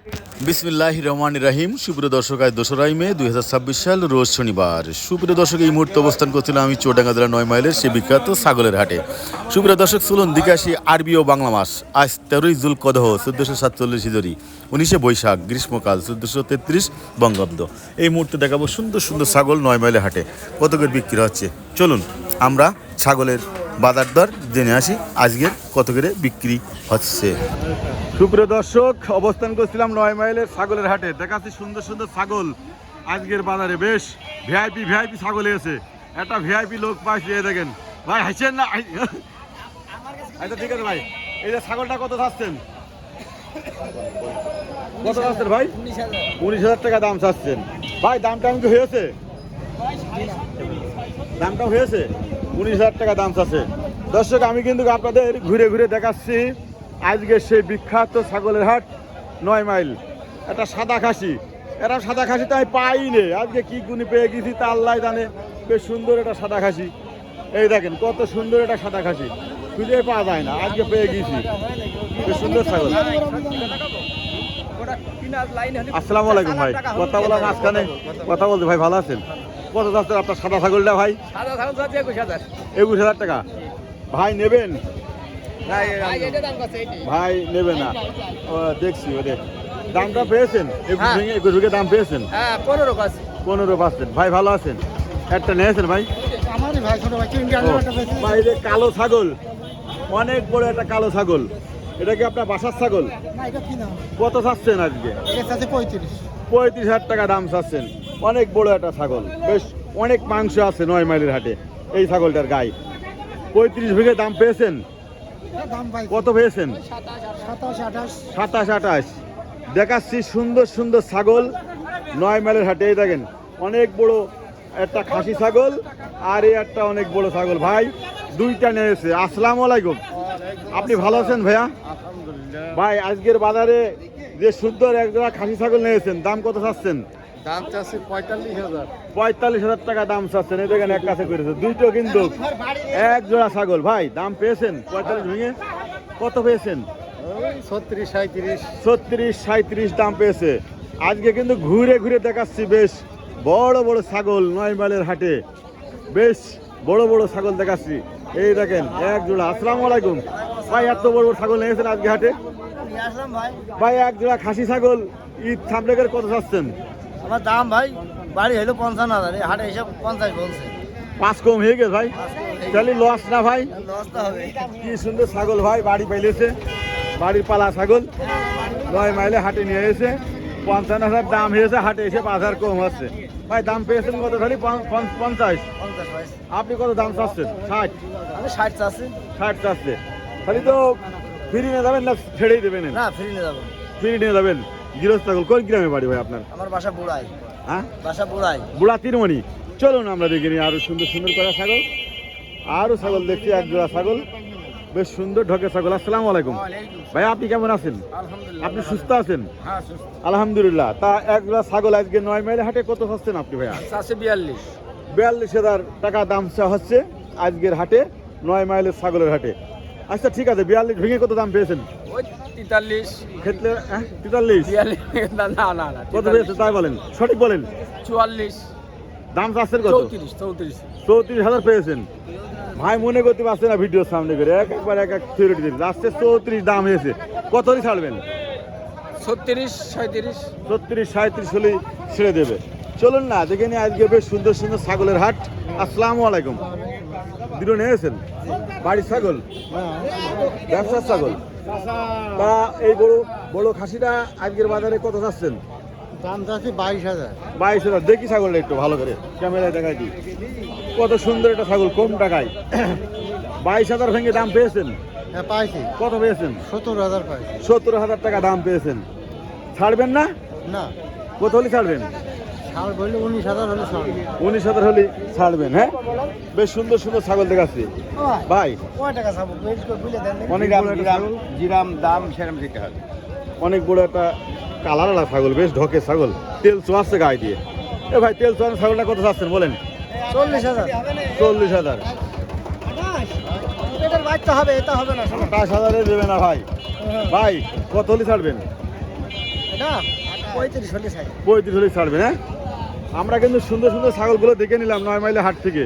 বিসমিল্লাহির রহমানির রহিম। সুপ্রিয় দর্শক, আজ 2রা মে 2026 সাল, রোজ শনিবার। সুপ্রিয় দর্শক, এই মুহূর্তে অবস্থান করছিলাম আমি চুয়াডাঙ্গা জেলা 9 মাইলের সে বিখ্যাত ছাগলের হাটে। সুপ্রিয় দর্শক, চলুন দিকে আসি আরবি ও বাংলা মাস। আজ 13ই জুলকদহ 1447 হিজরি, 19শে বৈশাখ, গ্রীষ্মকাল, 1433 বঙ্গাব্দ। এই মুহূর্তে দেখাবো সুন্দর সুন্দর ছাগল 9 মাইলের হাটে কত করে বিক্রি হচ্ছে। চলুন আমরা ছাগলের বাজার দর জেনে আসি, আজকের কত করে বিক্রি হচ্ছে। সুপ্রিয় দর্শক, অবস্থান করছিলাম 9 মাইলের ছাগলের হাটে। দেখাচ্ছি সুন্দর সুন্দর ছাগল আজকের বাজারে। বেশ ভিআইপি ছাগল এসে একটা ভিআইপি লোক পাইছে, দেখেন ভাই, হাসছেন না? আচ্ছা ঠিক আছে ভাই, এই যে ছাগলটা কত চাচ্ছেন? কত চাচ্ছেন ভাই? 19,000 টাকা দাম চাচ্ছেন ভাই। দামটা কি হয়েছে? দামটা হয়েছে 19,000 টাকা দাম চাচ্ছে। দর্শক, আমি কিন্তু আপনাদের ঘুরে ঘুরে দেখাচ্ছি আজকে সেই বিখ্যাত ছাগলের হাট 9 মাইল। একটা সাদা খাসি, এরা সাদা খাসি তো আমি পাইনি, আজকে কি গুণি পেয়ে গেছি তা আল্লাহ জানে। বেশ সুন্দর একটা সাদা খাসি, এই দেখেন কত সুন্দর একটা সাদা খাসি, খুঁজে পাওয়া যায় না, আজকে পেয়ে গেছি। বেশ সুন্দর ছাগল। আসসালামু আলাইকুম ভাই, কথা বলার মাঝখানে কথা বলতে ভাই, ভালো আছেন? কত যাচ্ছেন আপনার সাদা ছাগলটা ভাই? 21,000 টাকা। ভাই নেবেন? ভাই নেবে না, দেখছি ওদের দামটা পেয়েছেন? 21 দাম পেয়েছেন? 15 পাচ্ছেন। ভাই ভালো আছেন? একটা নিয়েছেন ভাই? ভাই যে কালো ছাগল, অনেক বড় একটা কালো ছাগল, এটা কি আপনার বাসার ছাগল? কত চাচ্ছেন আজকে? 35,000 টাকা দাম চাচ্ছেন। অনেক বড় একটা ছাগল, বেশ অনেক মাংস আছে 9 মাইলের হাটে এই ছাগলটার গায়ে। 35 বিঘে দাম পেয়েছেন? কত পেয়েছেন? 27-28। দেখাচ্ছি সুন্দর সুন্দর ছাগল 9 মাইলের হাটে। এই দেখেন অনেক বড় একটা খাসি ছাগল আর এই একটা অনেক বড় ছাগল। ভাই দুইটা নিয়েছে। আসসালামু আলাইকুম, আপনি ভালো আছেন ভাইয়া? ভাই আজকের বাজারে যে সুন্দর এক জোড়া খাসি ছাগল নিয়েছেন, দাম কত চাচ্ছেন? দাম চাচ্ছে 45,000। 45,000 টাকা দাম চাচ্ছেন। এই দেখেন এক কাছে করেছে, দুইটো কিন্তু এক জোড়া ছাগল। ভাই দাম পেয়েছেন 45 ভেঙে? কত পেয়েছেন? 36-37 দাম পেয়েছে। আজকে কিন্তু ঘুরে ঘুরে দেখাচ্ছি বেশ বড় বড় ছাগল 9 মাইলের হাটে, বেশ বড় বড় ছাগল দেখাচ্ছি। এই দেখেন এক জোড়া। আসসালামু আলাইকুম ভাই, এত বড় বড় ছাগল নিয়েছেন আজকে হাটে? ভাই এক জোড়া খাসি ছাগল ঈদ থামলেগের কত চাচ্ছেন? আমার দাম ভাই বাড়ি হলো 55,000, হাটে এসে 50 বলছে। 5 কম হয়ে গেছে ভাই, তাহলে লস না ভাই? লস তো হবে। কি সুন্দর ছাগল ভাই, বাড়ি পাইলেছে, বাড়ির পালা ছাগল 9 মাইলে হাটে নিয়ে এসে 55,000 দাম হয়েছে, হাটে এসে 5,000 কম হচ্ছে। ভাই দাম পেয়েছেন কত? খালি 50। আপনি কত দাম চাচ্ছেন? 60। আমি 60 চাচ্ছি। 60 চাচ্ছে। খালি তো ফ্রি নিয়ে যাবেন না ছেড়েই দেবেন? না, ফ্রি নিয়ে যাবো। ফ্রি নিয়ে যাবেন। গৃহস্থ ছাগল কোন গ্রামে বাড়ি ভাই আপনার? আমার বাসা বুড়াই। হ্যাঁ, বাসা বুড়াই, বুড়া তিরমণি। চলুন আমরা দেখে নিই আরো সুন্দর সুন্দর করা ছাগল। আরো ছাগল দেখছি, এক জোড়া ছাগল বেশ সুন্দর ঢকে ছাগল। আসসালামু আলাইকুম ভাই, আপনি কেমন আছেন? আপনি সুস্থ আছেন? আলহামদুলিল্লাহ। তা এক জোড়া ছাগল আজকে 9 মাইল হাটে কত হচ্ছেন আপনি ভাইয়া? 42,000 টাকা দাম হচ্ছে আজকের হাটে 9 মাইলের ছাগলের হাটে। আচ্ছা ঠিক আছে, 42 ভেঙে কত দাম পেয়েছেন? 43 ক্ষেত্রে 43 না কত পেয়েছে তাই বলেন, সঠিক বলেন। 44 দাম চাচ্ছেন কত? 34,000 পেয়েছেন। ভাই মনে করতে পারছে না ভিডিওর সামনে করে, একবার এক থিওরিটি দিন লাস্টে 34 দাম হয়েছে। কত হলে ছাড়বেন? 36-37 হলে ছেড়ে দেবে। চলুন না দেখে নিয়ে আজকে বেশ সুন্দর সুন্দর ছাগলের হাট। আসসালামু আলাইকুম। দুটো নিয়েছেন? বাড়ির ছাগল, ব্যবসার ছাগল। তা এই বড় বড় খাসিটা আজকের বাজারে কত চাচ্ছেন? দাম চাচ্ছি 22,000। 22,000। দেখি ছাগলটা একটু ভালো করে ক্যামেরায় দেখাই দিই, কত সুন্দর একটা ছাগল কম টাকায়। 22,000 ভেঙে দাম পেয়েছেন? হ্যাঁ পাইছি। কত পেয়েছেন? 70,000 পাইছি। 70,000 টাকা দাম পেয়েছেন। ছাড়বেন না? না, কত হলে ছাড়বেন? ছাড় বললে 19,000 হলে ছাড়। 19,000 হলে ছাড়বেন। হ্যাঁ, বেশ সুন্দর সুন্দর ছাগল দেখাচ্ছি ভাই। কয় টাকা ছাড়বো বুঝলে দেন? অনেক বড় একটা ছাগল, জিরাম দাম সেরকম দিতে হবে। অনেক বড় একটা কালারওয়ালা ছাগল, বেশ ঢকে ছাগল, তেল চোয়াচ্ছে গায়ে দিয়ে। এ ভাই তেল চোয়ানো ছাগলটা কত চাচ্ছেন বলেন? 40,000। 40,000। বাচ্চা হবে, এটা হবে না। 28,000 দেবে না ভাই? ভাই কত হলে ছাড়বেন? এটা 35 হলে চাই। 35 হলে ছাড়বেন, হ্যাঁ? আমরা কিন্তু সুন্দর সুন্দর ছাগলগুলো দেখে নিলাম 9 মাইলের হাট থেকে।